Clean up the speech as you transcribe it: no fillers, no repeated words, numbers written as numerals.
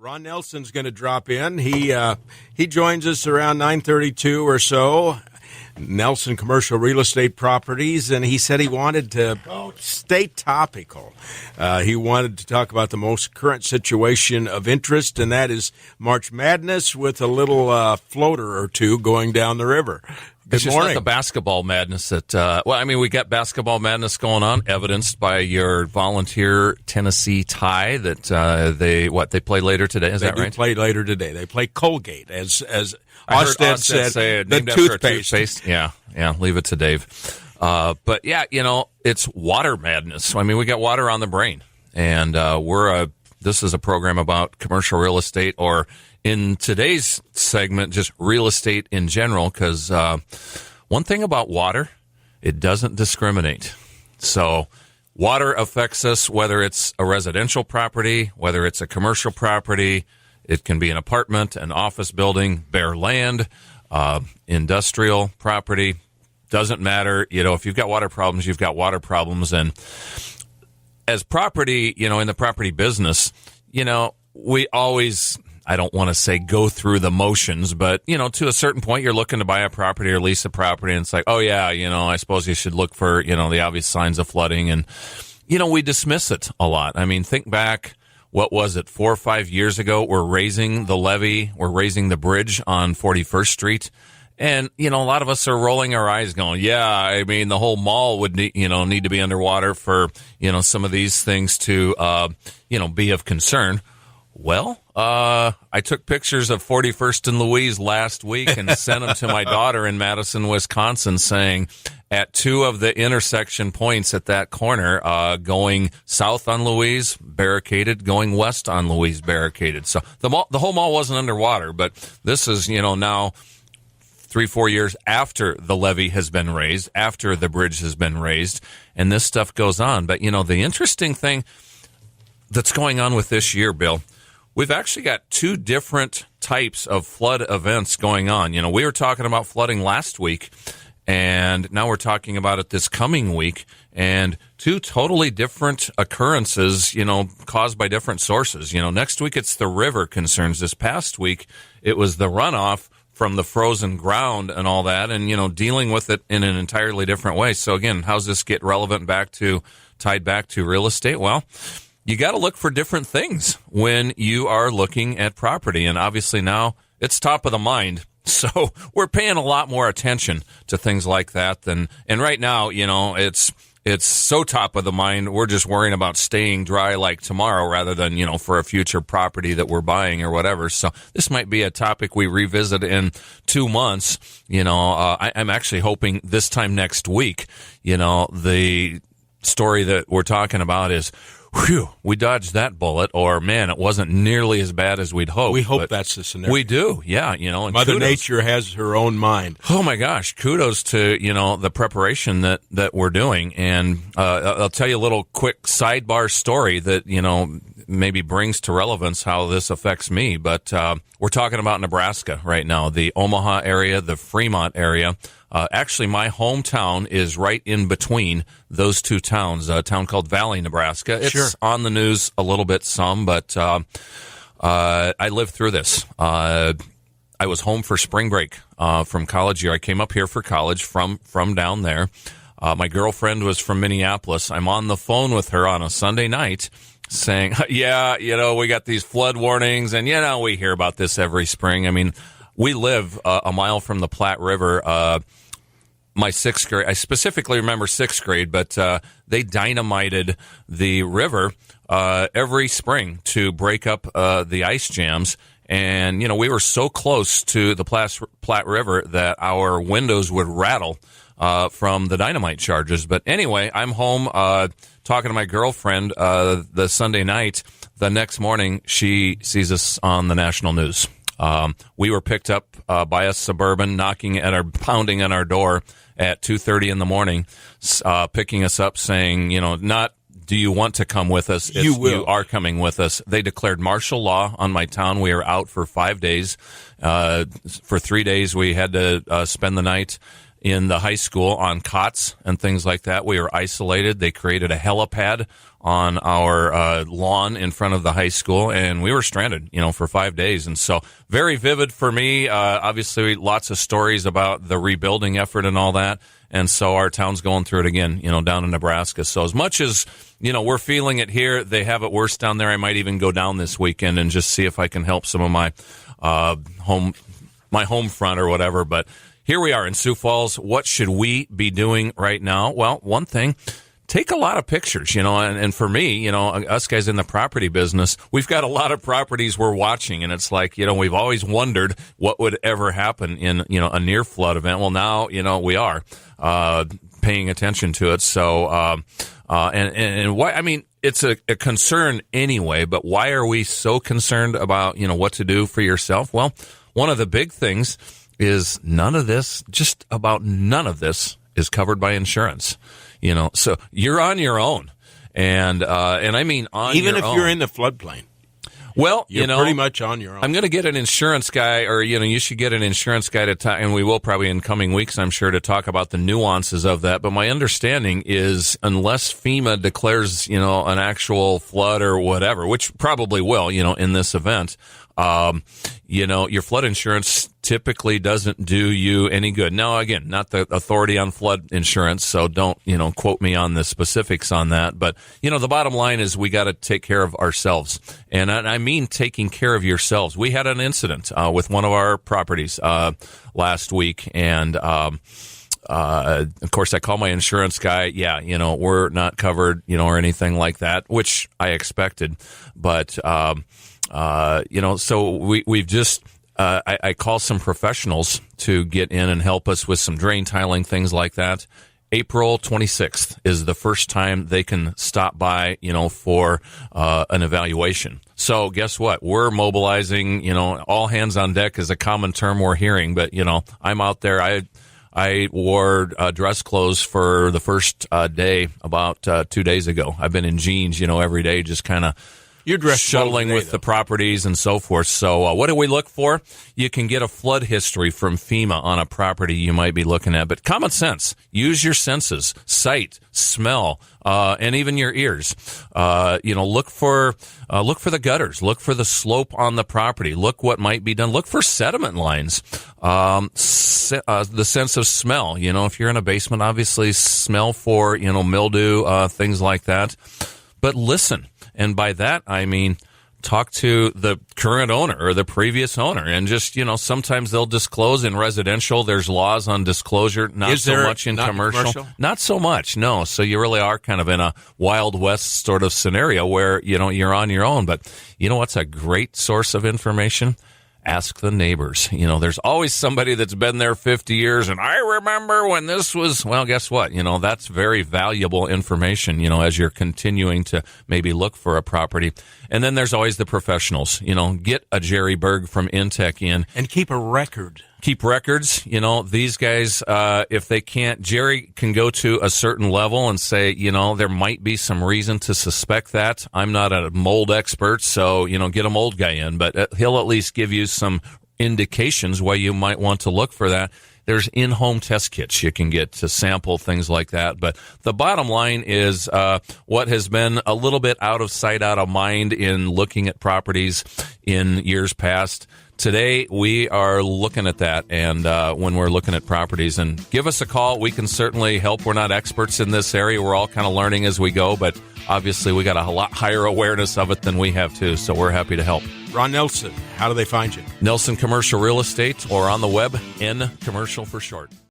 Ron Nelson's going to drop in. He joins us around 9:32 or so. Nelson Commercial Real Estate Properties, and he said he wanted to stay topical. He wanted to talk about the most current situation of interest, and that is March Madness with a little floater or two going down the river. It's Good just morning. not the basketball madness that, we got basketball madness going on, evidenced by your Volunteer Tennessee tie that they play later today. Is that right? They play later today. They play Colgate, as I heard Ostead said, say it, the named after a toothpaste. toothpaste. Yeah, leave it to Dave. But yeah, it's water madness. I mean, we got water on the brain, and this is a program about commercial real estate, or in today's segment, just real estate in general, because one thing about water, it doesn't discriminate. So water affects us, whether it's a residential property, whether it's a commercial property. It can be an apartment, an office building, bare land, industrial property. Doesn't matter. If you've got water problems, you've got water problems. And as property, in the property business, we always, I don't want to say go through the motions, but, to a certain point, you're looking to buy a property or lease a property, and it's like, oh, yeah, I suppose you should look for, the obvious signs of flooding. And, we dismiss it a lot. I mean, think back, what was it, 4 or 5 years ago, we're raising the levee, we're raising the bridge on 41st Street. And, a lot of us are rolling our eyes going, yeah, I mean, the whole mall would need to be underwater for, some of these things to, be of concern. Well, I took pictures of 41st and Louise last week and sent them to my daughter in Madison, Wisconsin, saying at two of the intersection points at that corner, going south on Louise, barricaded, going west on Louise, barricaded. So the whole mall wasn't underwater, but this is, now 3-4 years after the levee has been raised, after the bridge has been raised, and this stuff goes on. But, the interesting thing that's going on with this year, Bill, we've actually got two different types of flood events going on. We were talking about flooding last week, and now we're talking about it this coming week, and two totally different occurrences, caused by different sources. Next week it's the river concerns. This past week it was the runoff from the frozen ground and all that, and, dealing with it in an entirely different way. So again, how's this get relevant tied back to real estate? Well, you got to look for different things when you are looking at property. And obviously now it's top of the mind. So we're paying a lot more attention to things like that and right now, it's so top of the mind. We're just worrying about staying dry like tomorrow rather than, for a future property that we're buying or whatever. So this might be a topic we revisit in 2 months. I'm actually hoping this time next week, the story that we're talking about is, whew, we dodged that bullet, or man, it wasn't nearly as bad as we'd hoped. We hope that's the scenario. We do, yeah. And Mother kudos. Nature has her own mind. Oh my gosh, kudos to, the preparation that we're doing. And I'll tell you a little quick sidebar story that, maybe brings to relevance how this affects me. But we're talking about Nebraska right now, the Omaha area, the Fremont area. Actually, my hometown is right in between those two towns, a town called Valley, Nebraska. It's on the news a little bit, but I lived through this. I was home for spring break from college year. I came up here for college from down there. My girlfriend was from Minneapolis. I'm on the phone with her on a Sunday night saying, yeah, we got these flood warnings, and, we hear about this every spring. I mean, we live a mile from the Platte River. My sixth grade, I specifically remember sixth grade, but they dynamited the river every spring to break up the ice jams. And, we were so close to the Platte River that our windows would rattle from the dynamite charges. But anyway, I'm home talking to my girlfriend the Sunday night. The next morning, she sees us on the national news. We were picked up by a Suburban pounding on our door at 2:30 in the morning, picking us up saying, not do you want to come with us? You are coming with us. They declared martial law on my town. We were out for 5 days. For 3 days, we had to spend the night in the high school on cots and things like that. We were isolated. They created a helipad on our lawn in front of the high school, and we were stranded, for 5 days. And so very vivid for me. Obviously, lots of stories about the rebuilding effort and all that. And so our town's going through it again, down in Nebraska. So as much as, we're feeling it here, they have it worse down there. I might even go down this weekend and just see if I can help some of my home front or whatever. But here we are in Sioux Falls. What should we be doing right now? Well, one thing, take a lot of pictures, and for me, us guys in the property business, we've got a lot of properties we're watching, and it's like, we've always wondered what would ever happen in, a near flood event. Well, now, we are paying attention to it. So, and why, I mean, it's a concern anyway, but why are we so concerned about, what to do for yourself? Well, one of the big things is just about none of this is covered by insurance. So you're on your own, and I mean on even your own. Even if you're in the floodplain. Well, you're pretty much on your own. I'm going to get an insurance guy, or you should get an insurance guy to talk, and we will probably in coming weeks, I'm sure, to talk about the nuances of that. But my understanding is, unless FEMA declares, an actual flood or whatever, which probably will, in this event. Your flood insurance typically doesn't do you any good. Now, again, not the authority on flood insurance, so don't, quote me on the specifics on that. But, the bottom line is we got to take care of ourselves. And I mean taking care of yourselves. We had an incident with one of our properties last week, and of course, I call my insurance guy. Yeah, we're not covered, or anything like that, which I expected. But so we've just, I call some professionals to get in and help us with some drain tiling, things like that. April 26th is the first time they can stop by, for an evaluation. So guess what? We're mobilizing, all hands on deck is a common term we're hearing, but, I'm out there. I wore dress clothes for the first day about 2 days ago. I've been in jeans, every day, just kind of you're dressed shuttling with the properties and so forth. So what do we look for? You can get a flood history from FEMA on a property you might be looking at. But common sense, use your senses, sight, smell, and even your ears. Look for the gutters. Look for the slope on the property. Look what might be done. Look for sediment lines. The sense of smell. If you're in a basement, obviously smell for, mildew, things like that. But listen. And by that, I mean, talk to the current owner or the previous owner. And just, sometimes they'll disclose in residential. There's laws on disclosure, not so much in commercial. Not so much, no. So you really are kind of in a Wild West sort of scenario where, you're on your own. But what's a great source of information? Ask the neighbors. There's always somebody that's been there 50 years, and I remember when this was, well, guess what? That's very valuable information, as you're continuing to maybe look for a property. And then there's always the professionals. Get a Jerry Berg from Intech in. And keep a record. Keep records. These guys, if they can't, Jerry can go to a certain level and say, there might be some reason to suspect that. I'm not a mold expert, so, get a mold guy in, but he'll at least give you some indications why you might want to look for that. There's in-home test kits you can get to sample things like that. But the bottom line is what has been a little bit out of sight, out of mind in looking at properties in years past. Today, we are looking at that, and when we're looking at properties, and give us a call. We can certainly help. We're not experts in this area. We're all kind of learning as we go, but obviously we got a lot higher awareness of it than we have, too, so we're happy to help. Ron Nelson, how do they find you? Nelson Commercial Real Estate, or on the web, N Commercial for short.